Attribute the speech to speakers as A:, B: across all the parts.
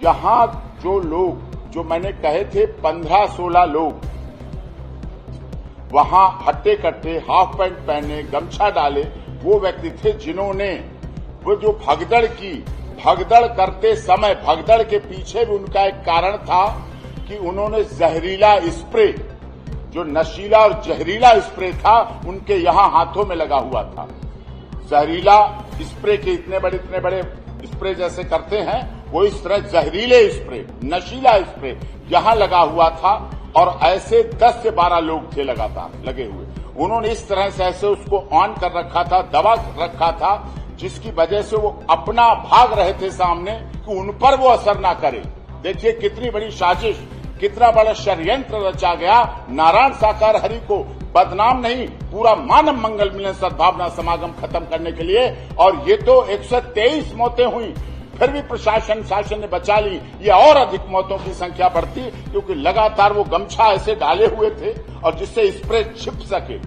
A: यहां जो लोग, जो मैंने कहे थे 15-16 लोग, वहां हट्टे कट्टे हाफ पैंट पहने गमछा डाले वो व्यक्ति थे जिन्होंने वो जो भगदड़ करते समय, भगदड़ के पीछे भी उनका एक कारण था कि उन्होंने जहरीला स्प्रे, जो नशीला और जहरीला स्प्रे था, उनके यहां हाथों में लगा हुआ था। जहरीला स्प्रे के इतने बड़े स्प्रे जैसे करते हैं, वो इस तरह जहरीले स्प्रे, नशीला स्प्रे यहां लगा हुआ था और ऐसे 10 से 12 लोग थे लगातार लगे हुए। उन्होंने इस तरह से ऐसे उसको ऑन कर रखा था, दबा रखा था, जिसकी वजह से वो अपना भाग रहे थे सामने कि उन पर वो असर ना करे। देखिए कितनी बड़ी साजिश, कितना बड़ा षड्यंत्र रचा गया नारायण साकार हरि को बदनाम नहीं, पूरा मानव मंगल मिलन सद्भावना समागम खत्म करने के लिए। और ये तो 123 मौतें हुई, फिर भी प्रशासन शासन ने बचा ली। ये और अधिक मौतों की संख्या बढ़ती क्योंकि लगातार वो गमछा ऐसे डाले हुए थे और जिससे स्प्रे छिप सके,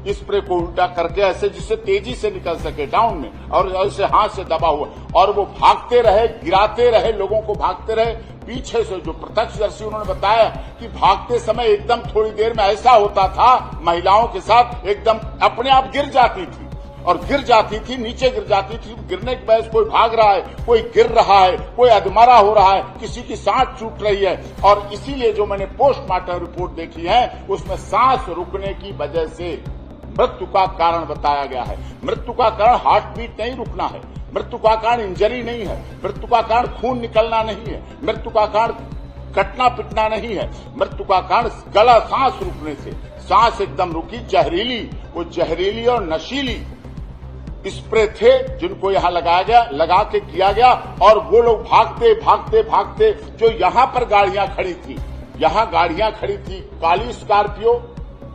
A: स्प्रे को उल्टा करके ऐसे जिससे तेजी से निकल सके डाउन में, और ऐसे हाथ से दबा हुआ, और वो भागते रहे, गिराते रहे, लोगों को भागते रहे पीछे से। जो प्रत्यक्षदर्शी उन्होंने बताया कि भागते समय एकदम थोड़ी देर में ऐसा होता था महिलाओं के साथ, एकदम अपने आप गिर जाती थी और गिर जाती थी, नीचे गिर जाती थी। गिरने के बाद कोई भाग रहा है, कोई गिर रहा है, कोई अधमरा हो रहा है, किसी की सांस छूट रही है। और इसीलिए जो मैंने पोस्टमार्टम रिपोर्ट देखी है उसमें सांस रुकने की वजह से मृत्यु का कारण बताया गया है। मृत्यु का कारण हार्ट बीट नहीं रुकना है, मृत्यु का कारण इंजरी नहीं है, मृत्यु का कारण खून निकलना नहीं है, मृत्यु का कारण कटना पिटना नहीं है, मृत्यु का कारण गला सांस रुकने से, सांस एकदम रुकी। जहरीली, वो जहरीली और नशीली स्प्रे थे जिनको यहां लगाया गया, लगा के किया गया। और वो लोग भागते भागते भागते, जो यहां पर गाड़ियां खड़ी थी, यहां गाड़ियां खड़ी थी काली स्कॉर्पियो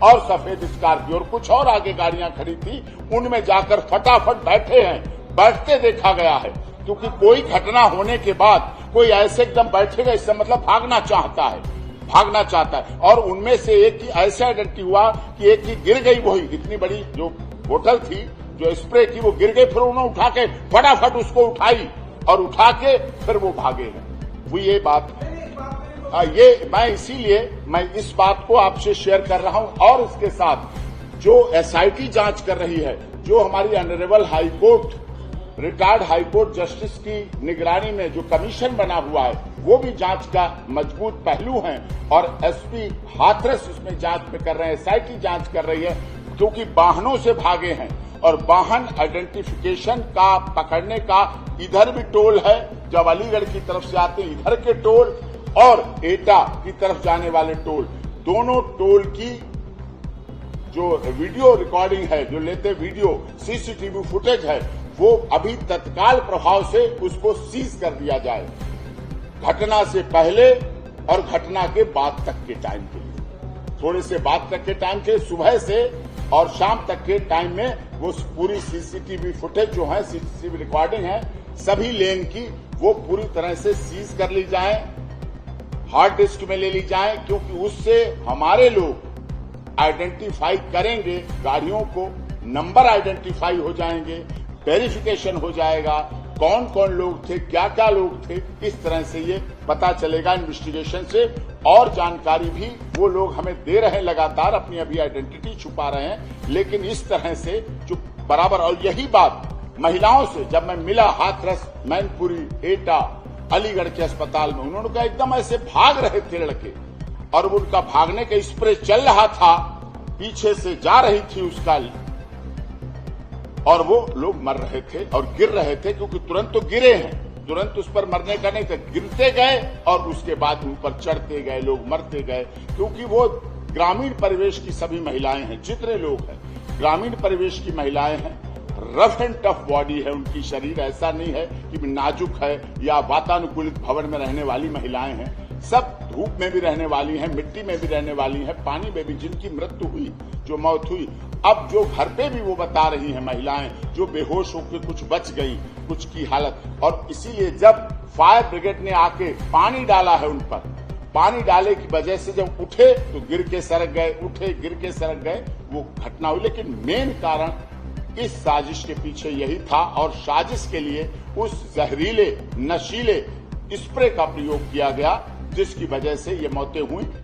A: और सफेद स्कॉर्पियो, और कुछ और आगे गाड़ियां खड़ी थी, उनमें जाकर फटाफट बैठे हैं। बैठते देखा गया है क्योंकि कोई घटना होने के बाद कोई ऐसे एकदम बैठेगा, इससे मतलब भागना चाहता है, भागना चाहता है। और उनमें से एक की ऐसे आइडेंटिटी हुआ कि एक की गिर गई, वही इतनी बड़ी जो बोतल थी जो स्प्रे की, वो गिर गई, फिर उन्होंने उठा के फटाफट उसको उठाई और उठा के फिर वो भागे हैं। वो ये बात ये मैं इसीलिए मैं इस बात को आपसे शेयर कर रहा हूं। और इसके साथ जो एसआईटी जांच कर रही है, जो हमारी honourable high court, retired high court justice की निगरानी में जो कमीशन बना हुआ है, वो भी जांच का मजबूत पहलू है। और एसपी हाथरस इसमें जांच में कर रहे हैं, एसआईटी जांच कर रही है, क्योंकि वाहनों से भागे हैं और वाहन आइडेंटिफिकेशन का पकड़ने का इधर भी टोल है, जब अलीगढ़ की तरफ से आते हैं इधर के टोल और एटा की तरफ जाने वाले टोल, दोनों टोल की जो वीडियो रिकॉर्डिंग है, जो लेते वीडियो सीसीटीवी फुटेज है, वो अभी तत्काल प्रभाव से उसको सीज कर दिया जाए, घटना से पहले और घटना के बाद तक के टाइम के लिए। थोड़े से बाद तक के टाइम के, सुबह से और शाम तक के टाइम में वो पूरी सीसीटीवी फुटेज जो है, सीसीटीवी रिकॉर्डिंग है सभी लेन की, वो पूरी तरह से सीज कर ली जाए, हार्ड डिस्क में ले ली जाए, क्योंकि उससे हमारे लोग आइडेंटिफाई करेंगे गाड़ियों को, नंबर आइडेंटिफाई हो जाएंगे, वेरिफिकेशन हो जाएगा, कौन कौन लोग थे, क्या क्या लोग थे, इस तरह से ये पता चलेगा इन्वेस्टिगेशन से। और जानकारी भी वो लोग हमें दे रहे हैं लगातार, अपनी अभी आइडेंटिटी छुपा रहे हैं, लेकिन इस तरह से जो बराबर। और यही बात महिलाओं से जब मैं मिला हाथरस, मैनपुरी, एटा, अलीगढ़ के अस्पताल में, उन्होंने कहा एकदम ऐसे भाग रहे थे लड़के, और उनका भागने का स्प्रे चल रहा था, पीछे से जा रही थी उसका, और वो लोग मर रहे थे और गिर रहे थे, क्योंकि तुरंत तो गिरे हैं, तुरंत उस पर मरने का नहीं था, गिरते गए और उसके बाद ऊपर चढ़ते गए, लोग मरते गए। क्योंकि वो ग्रामीण परिवेश की सभी महिलाएं हैं, जितने लोग हैं ग्रामीण परिवेश की महिलाएं हैं, रफ एंड टफ बॉडी है उनकी, शरीर ऐसा नहीं है कि नाजुक है या वातानुकूलित भवन में रहने वाली महिलाएं हैं, सब धूप में भी रहने वाली हैं, मिट्टी में भी रहने वाली हैं, पानी में भी, जिनकी मृत्यु हुई, जो मौत हुई। अब जो घर पे भी वो बता रही हैं महिलाएं, जो बेहोश होकर कुछ बच गई, कुछ की हालत। और इसीलिए जब फायर ब्रिगेड ने आके पानी डाला है उन पर, पानी डाले की वजह से जब उठे तो गिर के सड़क गए, उठे गिर के सड़क गए, वो घटना हुई। लेकिन मेन कारण इस साजिश के पीछे यही था, और साजिश के लिए उस जहरीले नशीले स्प्रे का प्रयोग किया गया, जिसकी वजह से ये मौतें हुई।